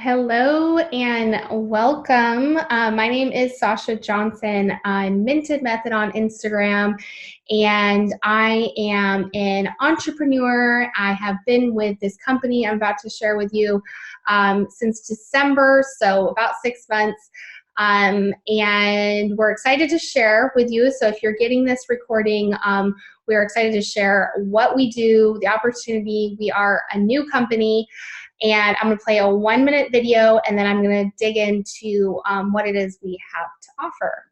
Hello and welcome. My name is Sasha Johnson. I'm Minted Method on Instagram, and I am an entrepreneur. I have been with this company I'm about to share with you since December, so about 6 months. And we're excited to share with you. So if you're getting this recording, we're excited to share what we do, the opportunity. We are a new company. And I'm going to play a 1-minute video, and then I'm going to dig into what it is we have to offer.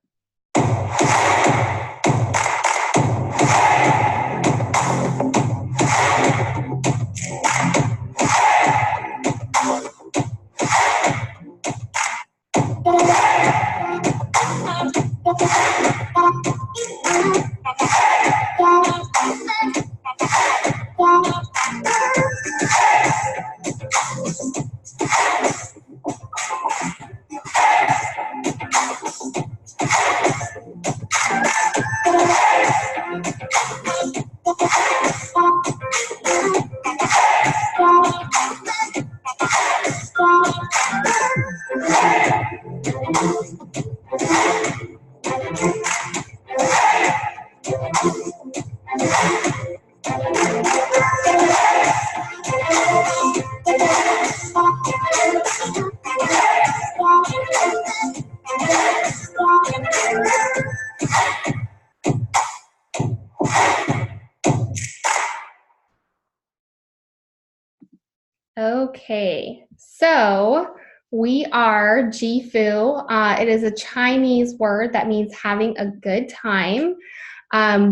Okay, so we are Jifu. It is a Chinese word that means having a good time.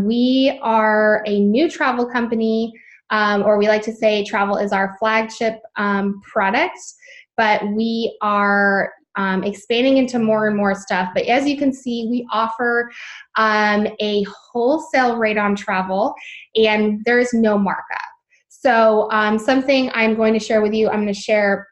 We are a new travel company, or we like to say travel is our flagship product, but we are expanding into more and more stuff. But as you can see, we offer a wholesale rate on travel, and there is no markup. So something I'm going to share with you, I'm going to share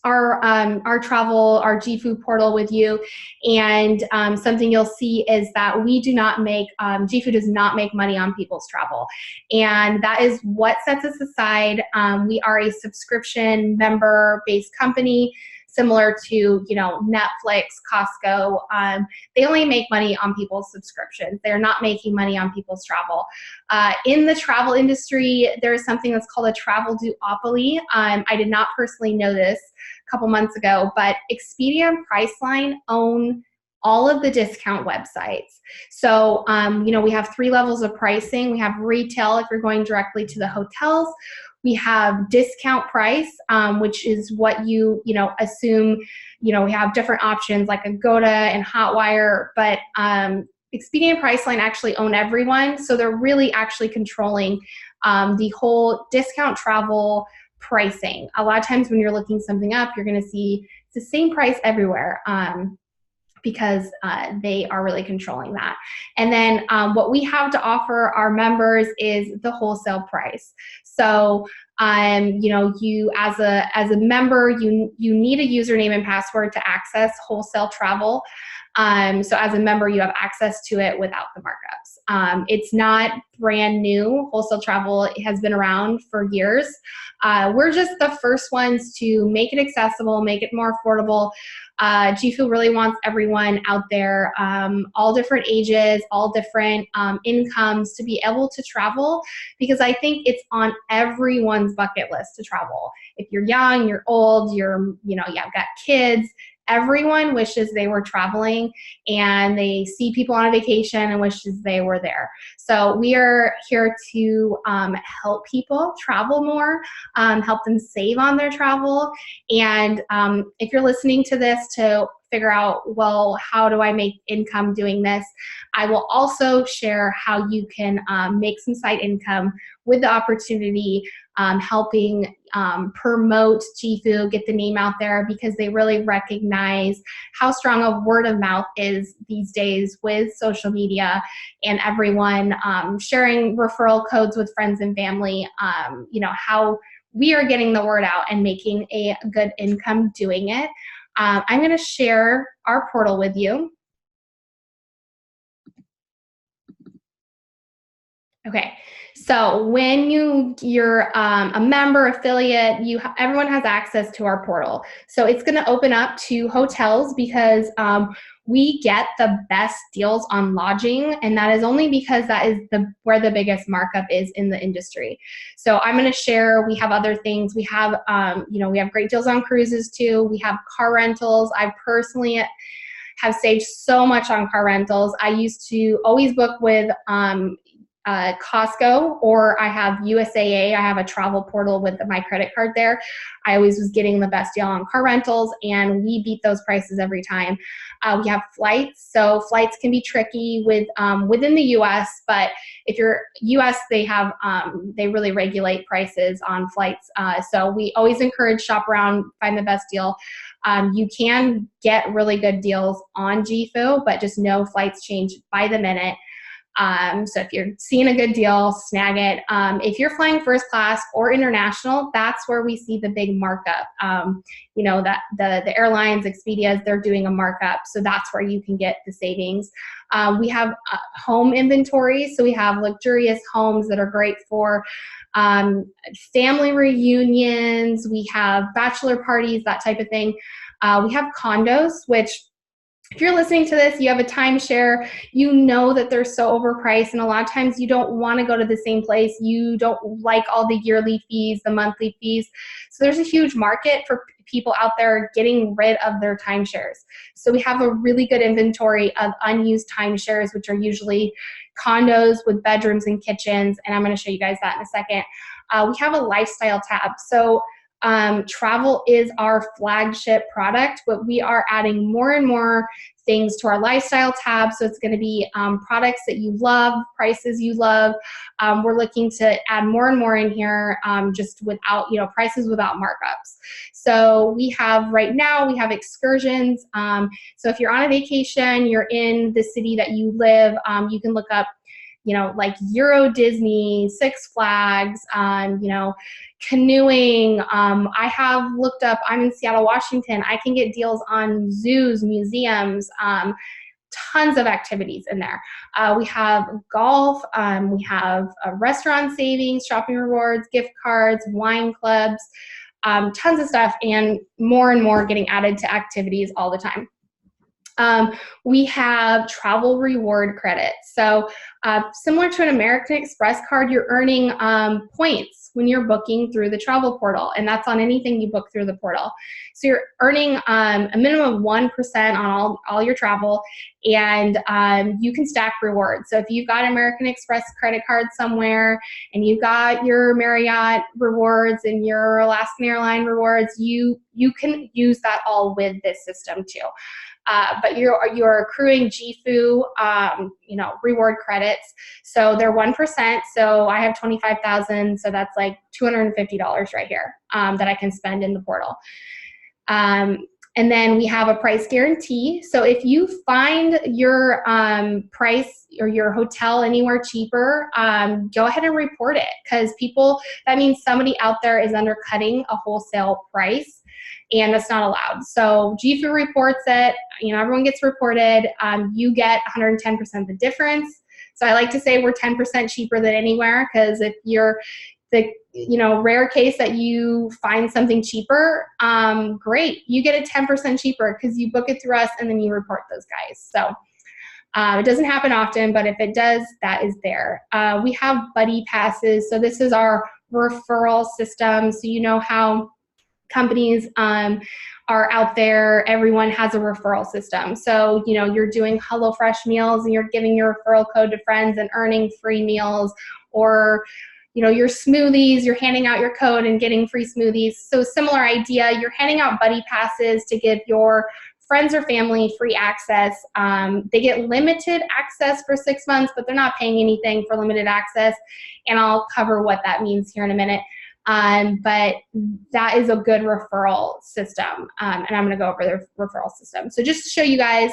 our travel, our Jifu portal with you, and something you'll see is that we do not make, Jifu does not make money on people's travel, and that is what sets us aside. We are a subscription member-based company, similar to Netflix, Costco. They only make money on people's subscriptions. They're not making money on people's travel. In the travel industry, there is something that's called a travel duopoly. I did not personally know this a couple months ago, but Expedia and Priceline own all of the discount websites. So, we have 3 levels of pricing. We have retail if you're going directly to the hotels. We have discount price, which is what you assume. We have different options like Agoda and Hotwire, but Expedia and Priceline actually own everyone, so they're really actually controlling the whole discount travel pricing. A lot of times when you're looking something up, you're going to see it's the same price everywhere. Because they are really controlling that. And then what we have to offer our members is the wholesale price. So, you as a member, you need a username and password to access wholesale travel. So as a member, you have access to it without the markups. It's not brand new. Wholesale travel has been around for years. We're just the first ones to make it accessible, make it more affordable. Jifu really wants everyone out there, all different ages, all different incomes, to be able to travel, because I think it's on everyone's bucket list to travel. If you're young, you're old, you've got kids, everyone wishes they were traveling, and they see people on a vacation and wishes they were there. So we are here to help people travel more, help them save on their travel. And if you're listening to this to figure out, well, how do I make income doing this? I will also share how you can make some side income with the opportunity, helping promote Jifu, get the name out there, because they really recognize how strong a word of mouth is these days with social media and everyone sharing referral codes with friends and family, how we are getting the word out and making a good income doing it. I'm going to share our portal with you. Okay, so when you're a member affiliate, everyone has access to our portal. So it's going to open up to hotels because we get the best deals on lodging, and that is only because that is where the biggest markup is in the industry. So I'm going to share. We have other things. We have we have great deals on cruises too. We have car rentals. I personally have saved so much on car rentals. I used to always book with Costco, or I have USAA. I have a travel portal with my credit card there. I always was getting the best deal on car rentals, and we beat those prices every time. We have flights, so flights can be tricky within the U.S., but if you're U.S., they really regulate prices on flights. So we always encourage shop around, find the best deal. You can get really good deals on GFU, but just know flights change by the minute. So if you're seeing a good deal, snag it. If you're flying first class or international, that's where we see the big markup. That the airlines, Expedias, they're doing a markup. So that's where you can get the savings. We have home inventory. So we have luxurious homes that are great for family reunions. We have bachelor parties, that type of thing. We have condos, which, if you're listening to this, you have a timeshare, you know that they're so overpriced, and a lot of times you don't want to go to the same place. You don't like all the yearly fees, the monthly fees. So there's a huge market for people out there getting rid of their timeshares. So we have a really good inventory of unused timeshares, which are usually condos with bedrooms and kitchens, and I'm going to show you guys that in a second. We have a lifestyle tab. So travel is our flagship product, but we are adding more and more things to our lifestyle tab. So it's going to be products that you love, prices you love. We're looking to add more and more in here, just without, prices without markups. So we have right now, we have excursions. So if you're on a vacation, you're in the city that you live, you can look up, like Euro Disney, Six Flags, canoeing. I have looked up, I'm in Seattle, Washington. I can get deals on zoos, museums, tons of activities in there. We have golf, we have restaurant savings, shopping rewards, gift cards, wine clubs, tons of stuff, and more getting added to activities all the time. We have travel reward credits. So similar to an American Express card, you're earning points when you're booking through the travel portal, and that's on anything you book through the portal. So you're earning a minimum of 1% on all your travel, and you can stack rewards. So if you've got an American Express credit card somewhere, and you've got your Marriott rewards and your Alaskan Airline rewards, you can use that all with this system too. But you're accruing GFU, reward credits. So they're 1%. So I have 25,000. So that's like $250 right here that I can spend in the portal. And then we have a price guarantee. So if you find your price or your hotel anywhere cheaper, go ahead and report it, because that means somebody out there is undercutting a wholesale price, and that's not allowed. So GFU reports it, everyone gets reported. You get 110% of the difference. So I like to say we're 10% cheaper than anywhere, because if you're the rare case that you find something cheaper, great. You get it 10% cheaper because you book it through us and then you report those guys. So it doesn't happen often, but if it does, that is there. We have buddy passes. So this is our referral system. So you know how companies are out there, everyone has a referral system. So, you're doing HelloFresh meals and you're giving your referral code to friends and earning free meals, or your smoothies, you're handing out your code and getting free smoothies. So similar idea, you're handing out buddy passes to give your friends or family free access. They get limited access for 6 months, but they're not paying anything for limited access. And I'll cover what that means here in a minute. But that is a good referral system. And I'm going to go over the referral system. So just to show you guys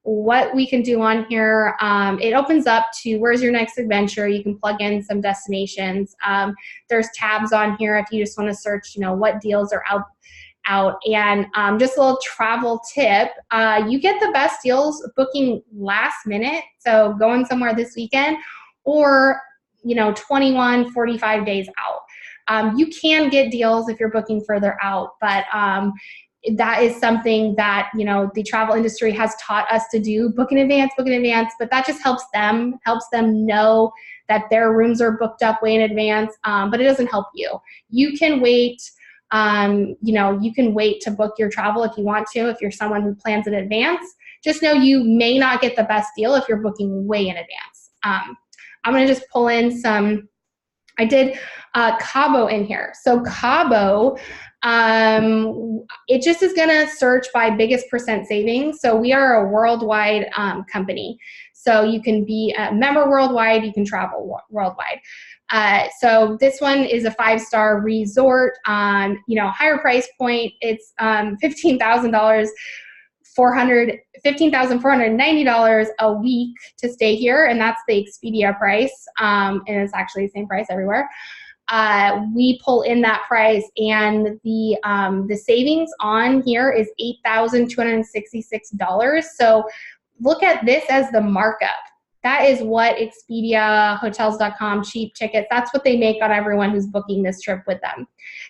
what we can do on here, it opens up to where's your next adventure. You can plug in some destinations. There's tabs on here if you just want to search, what deals are out. And just a little travel tip, you get the best deals booking last minute. So going somewhere this weekend, or 21, 45 days out. You can get deals if you're booking further out, but that is something that, the travel industry has taught us to do. Book in advance, but that just helps them know that their rooms are booked up way in advance, but it doesn't help you. You can wait. You can wait to book your travel if you want to, if you're someone who plans in advance. Just know you may not get the best deal if you're booking way in advance. I'm going to just pull in some. I did Cabo in here. So Cabo, it just is going to search by biggest percent savings. So we are a worldwide company. So you can be a member worldwide, you can travel worldwide. So this one is a 5-star resort, higher price point. It's $15,490 a week to stay here, and that's the Expedia price, and it's actually the same price everywhere. We pull in that price, and the savings on here is $8,266. So look at this as the markup. That is what Expedia, Hotels.com, cheap tickets, that's what they make on everyone who's booking this trip with them.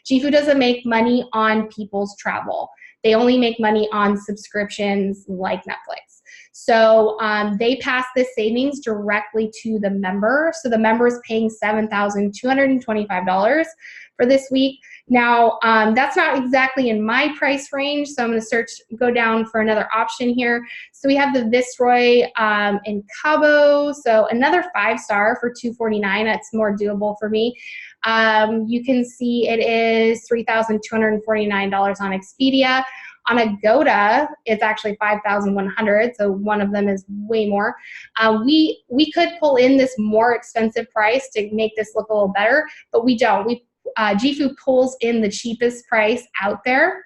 GFU doesn't make money on people's travel. They only make money on subscriptions like Netflix. So they pass this savings directly to the member. So the member is paying $7,225 for this week. Now, that's not exactly in my price range, so I'm going to go down for another option here. So we have the Viceroy in Cabo, so another 5-star for $249. That's more doable for me. You can see it is $3,249 on Expedia. On Agoda, it's actually $5,100, so one of them is way more. We could pull in this more expensive price to make this look a little better, but we don't. GFU pulls in the cheapest price out there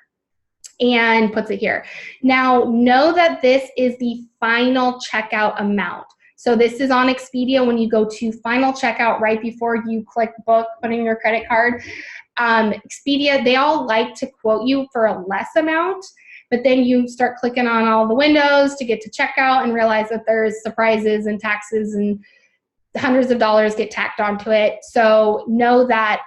and puts it here. Now, know that this is the final checkout amount. So this is on Expedia when you go to final checkout right before you click book, put in your credit card. Expedia, they all like to quote you for a less amount, but then you start clicking on all the windows to get to checkout and realize that there's surprises and taxes and hundreds of dollars get tacked onto it. So know that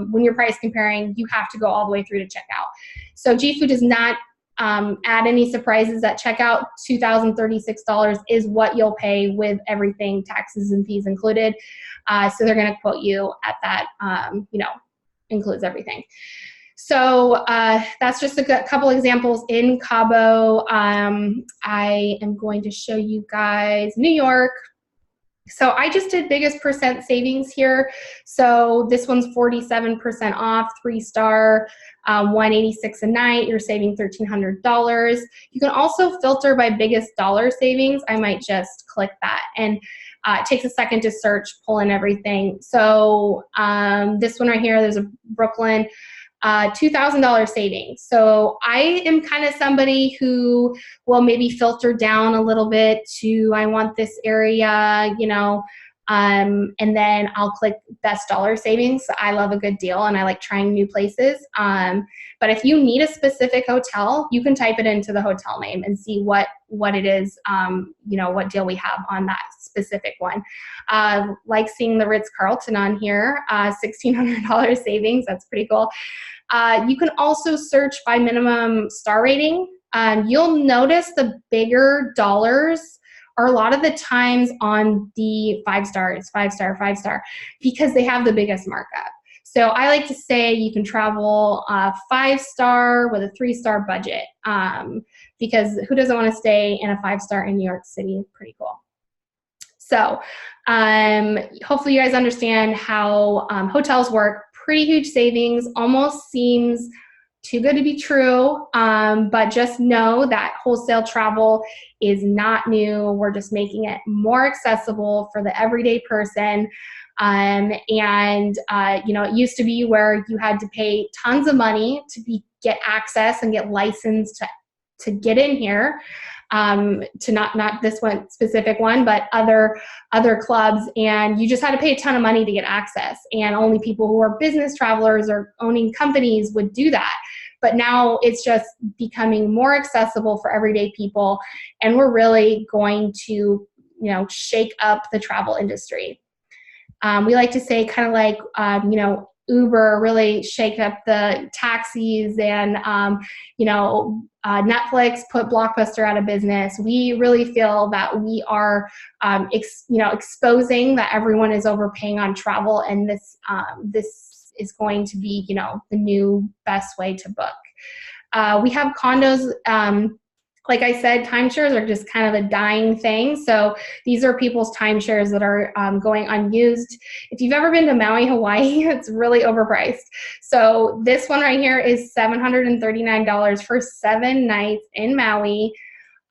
when you're price comparing, you have to go all the way through to checkout. So GFU does not add any surprises at checkout. $2,036 is what you'll pay with everything, taxes and fees included. So they're going to quote you at that, includes everything. So that's just a couple examples in Cabo. I am going to show you guys New York. So I just did biggest percent savings here. So this one's 47% off, 3-star, $186 a night. You're saving $1,300. You can also filter by biggest dollar savings. I might just click that, and it takes a second to search, pull in everything. So this one right here, there's a Brooklyn. $2,000 savings. So I am kind of somebody who will maybe filter down a little bit to, I want this area, and then I'll click best dollar savings. I love a good deal and I like trying new places. But if you need a specific hotel, you can type it into the hotel name and see what it is, what deal we have on that specific one. Like seeing the Ritz-Carlton on here, $1,600 savings. That's pretty cool. You can also search by minimum star rating. You'll notice the bigger dollars are a lot of the times on the 5 stars, 5-star, 5-star, because they have the biggest markup. So I like to say you can travel 5-star with a 3-star budget, because who doesn't want to stay in a 5-star in New York City? Pretty cool. So hopefully you guys understand how hotels work. Pretty huge savings, almost seems too good to be true, but just know that wholesale travel is not new. We're just making it more accessible for the everyday person. It used to be where you had to pay tons of money to get access and get licensed to get in here. To not this one specific one, but other clubs, and you just had to pay a ton of money to get access, and only people who are business travelers or owning companies would do that. But now it's just becoming more accessible for everyday people, and we're really going to shake up the travel industry. We like to say kind of like, you know, Uber really shake up the taxis, and Netflix put Blockbuster out of business. We really feel that we are exposing that everyone is overpaying on travel, and this is going to be, you know, the new best way to book. We have condos. Like I said, timeshares are just kind of a dying thing. So these are people's timeshares that are going unused. If you've ever been to Maui, Hawaii, it's really overpriced. So this one right here is $739 for 7 nights in Maui.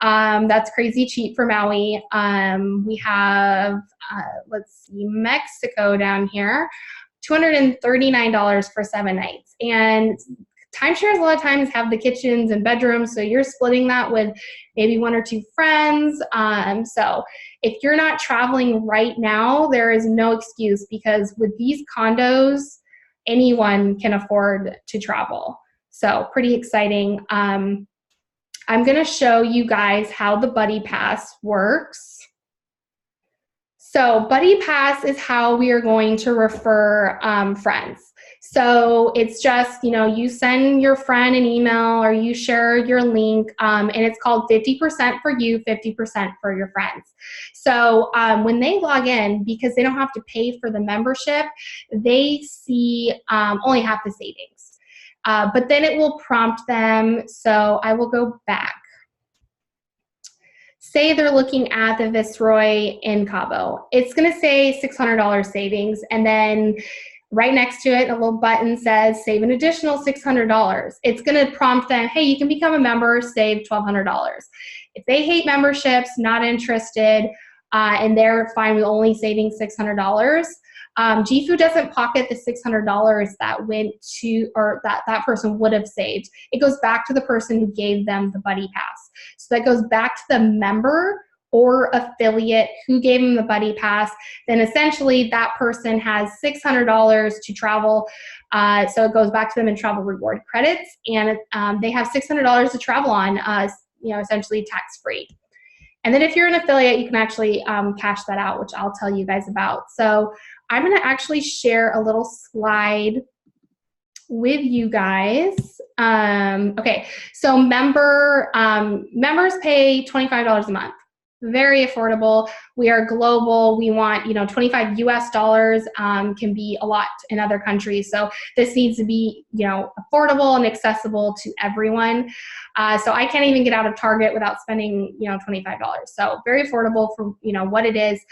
That's crazy cheap for Maui. We have, let's see, Mexico down here, $239 for 7 nights. And timeshares a lot of times have the kitchens and bedrooms, so you're splitting that with maybe 1 or 2 friends. So if you're not traveling right now, there is no excuse, because with these condos, anyone can afford to travel. So pretty exciting. I'm going to show you guys how the Buddy Pass works. So Buddy Pass is how we are going to refer friends. So it's just, you know, you send your friend an email or you share your link, and it's called 50% for you, 50% for your friends. So when they log in, because they don't have to pay for the membership, they see only half the savings. But then it will prompt them. So I will go back. Say they're looking at the Viceroy in Cabo. It's going to say $600 savings, and then right next to it, a little button says save an additional $600. It's going to prompt them, hey, you can become a member, save $1,200. If they hate memberships, not interested, and they're fine with only saving $600, GFU doesn't pocket the $600 that went to, or that person would have saved. It goes back to the person who gave them the Buddy Pass. So that goes back to the member or affiliate who gave them the Buddy Pass. Then essentially that person has $600 to travel. So it goes back to them in travel reward credits, and they have $600 to travel on, essentially tax-free. And then if you're an affiliate, you can actually cash that out, which I'll tell you guys about. So I'm going to actually share a little slide with you guys. Okay, so members pay $25 a month. Very affordable. We are global. We want, $25 US can be a lot in other countries. So this needs to be, affordable and accessible to everyone. So I can't even get out of Target without spending, $25. So very affordable for, what it is.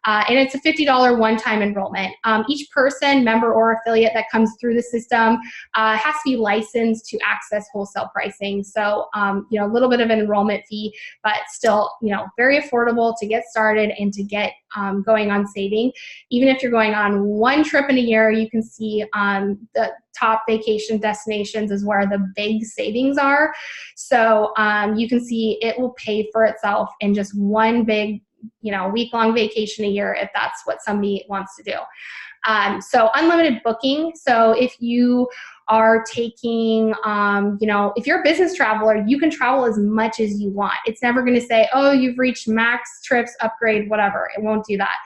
And it's a $50 one-time enrollment. Each person, member or affiliate that comes through the system has to be licensed to access wholesale pricing. So, a little bit of an enrollment fee, but still, very affordable to get started and to get going on saving. Even if you're going on one trip in a year, you can see the top vacation destinations is where the big savings are. So you can see it will pay for itself in just one big, week-long vacation a year if that's what somebody wants to do. So unlimited booking. So if you are taking, if you're a business traveler, you can travel as much as you want. It's never going to say, oh, you've reached max trips, upgrade, whatever. It won't do that.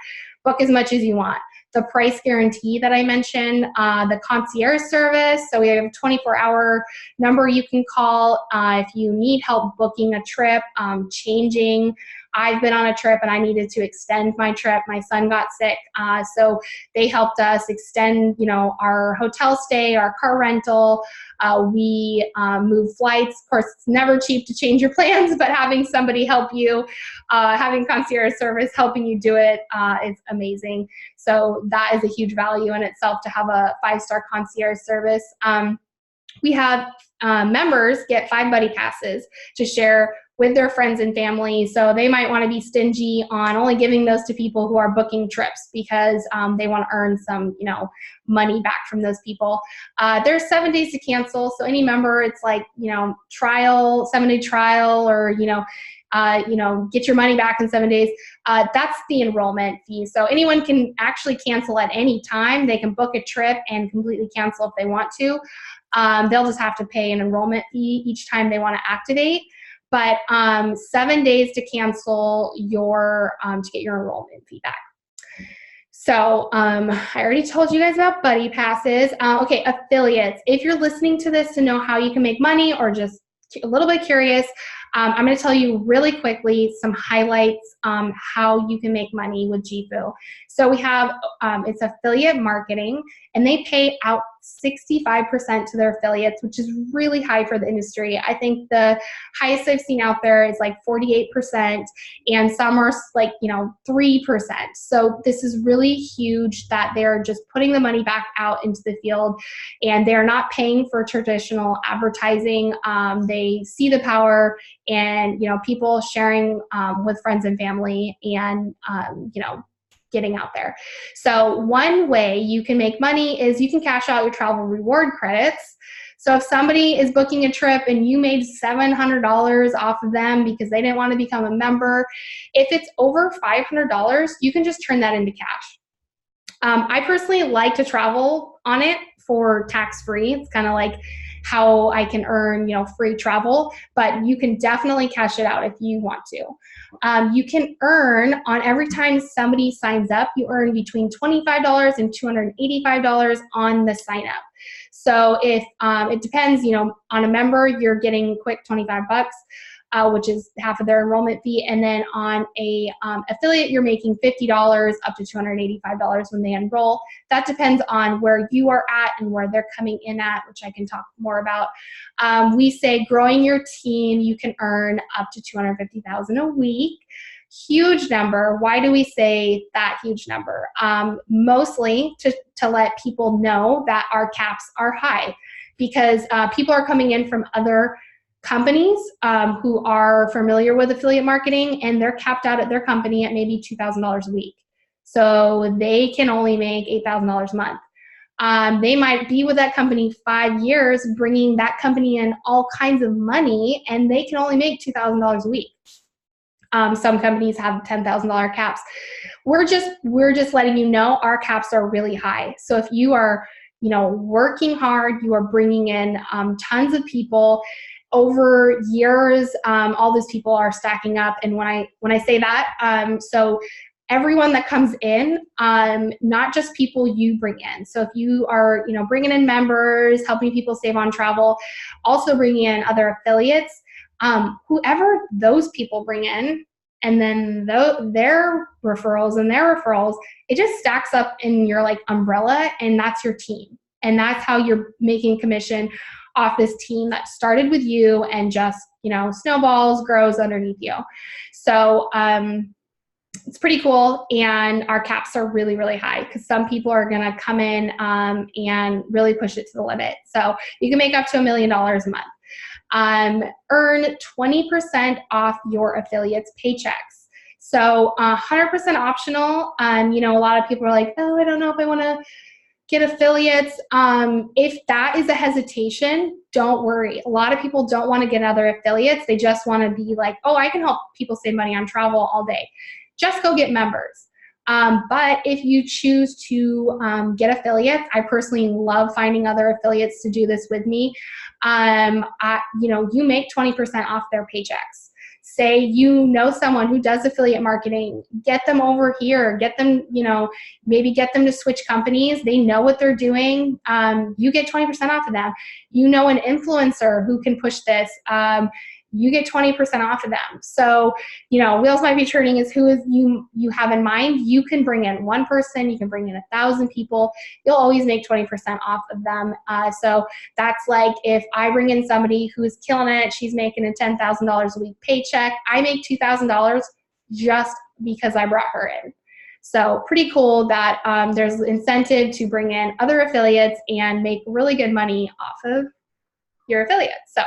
Book as much as you want. The price guarantee that I mentioned, the concierge service. So we have a 24-hour number you can call if you need help booking a trip, changing. I've been on a trip and I needed to extend my trip. My son got sick, so they helped us extend, our hotel stay, our car rental. We move flights. Of course, it's never cheap to change your plans, but having somebody help you, having concierge service helping you do it is amazing. So that is a huge value in itself to have a 5-star concierge service. We have members get 5 Buddy Passes to share with their friends and family. So they might want to be stingy on only giving those to people who are booking trips because they want to earn some, money back from those people. There's 7 days to cancel. So any member, it's like, trial, 7-day trial, or, get your money back in 7 days. That's the enrollment fee. So anyone can actually cancel at any time. They can book a trip and completely cancel if they want to. They'll just have to pay an enrollment fee each time they want to activate. But 7 days to cancel your, to get your enrollment fee back. So I already told you guys about buddy passes. Okay, affiliates. If you're listening to this to know how you can make money or just a little bit curious, I'm going to tell you really quickly some highlights how you can make money with GFU. So we have, it's affiliate marketing, and they pay out 65% to their affiliates, which is really high for the industry. I think the highest I've seen out there is like 48%, and some are like, 3%. So this is really huge that they're just putting the money back out into the field, and they're not paying for traditional advertising. They see the power, and people sharing with friends and family, and getting out there. So one way you can make money is you can cash out your travel reward credits. So if somebody is booking a trip and you made $700 off of them because they didn't want to become a member, if it's over $500, you can just turn that into cash. I personally like to travel on it for tax-free. It's kind of like how I can earn, free travel, but you can definitely cash it out if you want to. You can earn on every time somebody signs up, you earn between $25 and $285 on the sign up. So if it depends, on a member, you're getting quick 25 bucks. Which is half of their enrollment fee. And then on a affiliate, you're making $50 up to $285 when they enroll. That depends on where you are at and where they're coming in at, which I can talk more about. We say growing your team, you can earn up to $250,000 a week. Huge number. Why do we say that huge number? Mostly to let people know that our caps are high, because people are coming in from other companies who are familiar with affiliate marketing, and they're capped out at their company at maybe $2,000 a week. So they can only make $8,000 a month. They might be with that company 5 years, bringing that company in all kinds of money, and they can only make $2,000 a week. Some companies have $10,000 caps. We're just letting you know our caps are really high. So if you are, working hard, you are bringing in tons of people over years. All these people are stacking up, and when I say that, so everyone that comes in, not just people you bring in. So if you are, bringing in members, helping people save on travel, also bringing in other affiliates, whoever those people bring in, and then their referrals, it just stacks up in your umbrella, and that's your team, and that's how you're making commission off this team that started with you and just snowballs, grows underneath you. So it's pretty cool, and our caps are really, really high because some people are going to come in and really push it to the limit. So you can make up to $1 million a month. Earn 20% off your affiliates' paychecks. So 100% optional. A lot of people are like, oh, I don't know if I want to get affiliates. If that is a hesitation, don't worry. A lot of people don't want to get other affiliates. They just want to be like, oh, I can help people save money on travel all day. Just go get members. But if you choose to get affiliates, I personally love finding other affiliates to do this with me. You make 20% off their paychecks. Say someone who does affiliate marketing, get them over here, get them, maybe get them to switch companies. They know what they're doing. You get 20% off of them. An influencer who can push this. You get 20% off of them. So, wheels might be turning is who is you have in mind. You can bring in one person, you can bring in 1,000 people. You'll always make 20% off of them. So that's like if I bring in somebody who's killing it, she's making a $10,000 a week paycheck. I make $2,000 just because I brought her in. So pretty cool that there's incentive to bring in other affiliates and make really good money off of your affiliates. So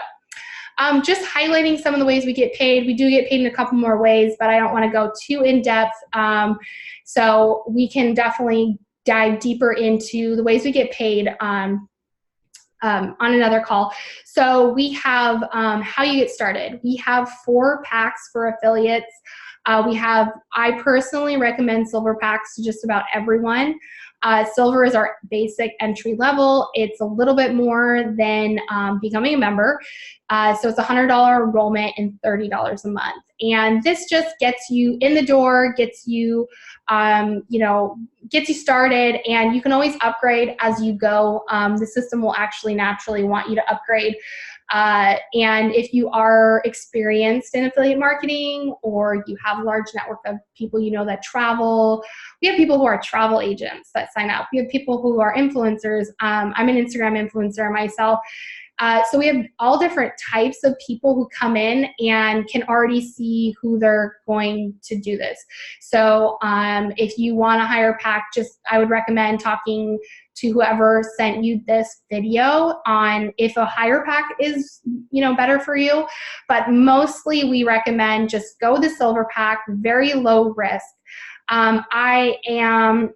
just highlighting some of the ways we get paid. We do get paid in a couple more ways, but I don't want to go too in depth. So we can definitely dive deeper into the ways we get paid on another call. So we have how you get started. We have 4 packs for affiliates. I personally recommend silver packs to just about everyone. Silver is our basic entry level. It's a little bit more than becoming a member. So it's a $100 enrollment and $30 a month. And this just gets you in the door, gets you, gets you started, and you can always upgrade as you go. The system will actually naturally want you to upgrade. And if you are experienced in affiliate marketing, or you have a large network of people that travel, we have people who are travel agents that sign up. We have people who are influencers. I'm an Instagram influencer myself. So we have all different types of people who come in and can already see who they're going to do this. So if you want a higher pack, I would recommend talking to whoever sent you this video on if a higher pack is better for you. But mostly we recommend just go the silver pack, very low risk. I am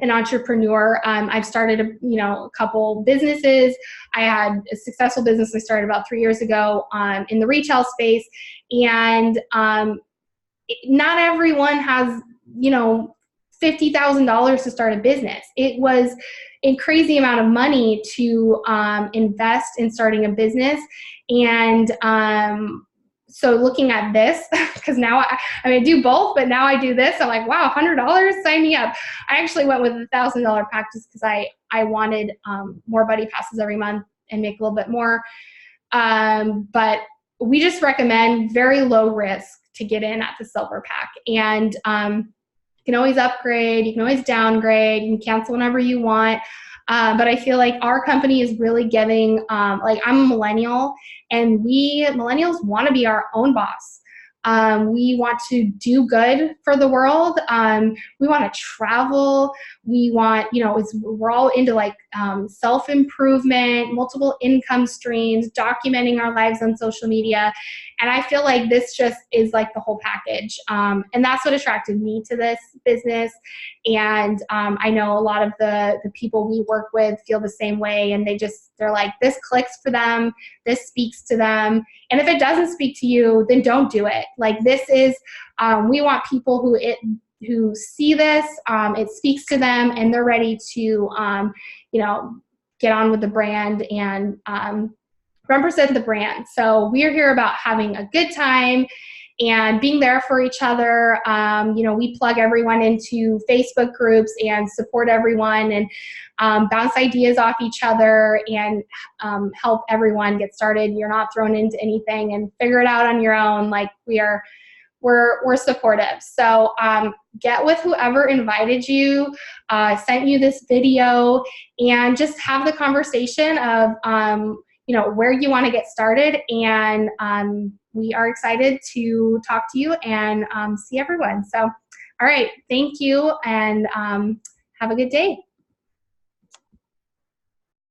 an entrepreneur. I've started a couple businesses. I had a successful business I started about 3 years ago in the retail space, and not everyone has $50,000 to start a business. It was a crazy amount of money to invest in starting a business, and so looking at this, because now I do both, but now I do this. I'm like, wow, $100, sign me up. I actually went with a $1,000 pack just because I wanted more buddy passes every month and make a little bit more. But we just recommend very low risk to get in at the silver pack. And you can always upgrade, you can always downgrade, you can cancel whenever you want. But I feel like our company is really giving, I'm a millennial, and millennials want to be our own boss. We want to do good for the world. We want to travel. We want, we're all into self-improvement, multiple income streams, documenting our lives on social media. And I feel like this just is like the whole package. And that's what attracted me to this business. And I know a lot of the people we work with feel the same way, and they're like, this clicks for them, this speaks to them. And if it doesn't speak to you, then don't do it. Like, this is, we want people who see this, it speaks to them, and they're ready to, get on with the brand and represent the brand. So we're here about having a good time and being there for each other. We plug everyone into Facebook groups and support everyone, and bounce ideas off each other, and help everyone get started. You're not thrown into anything and figure it out on your own. Like, we're supportive. So get with whoever invited you, sent you this video, and just have the conversation of where you want to get started. And we are excited to talk to you and see everyone. So, all right, thank you, and have a good day.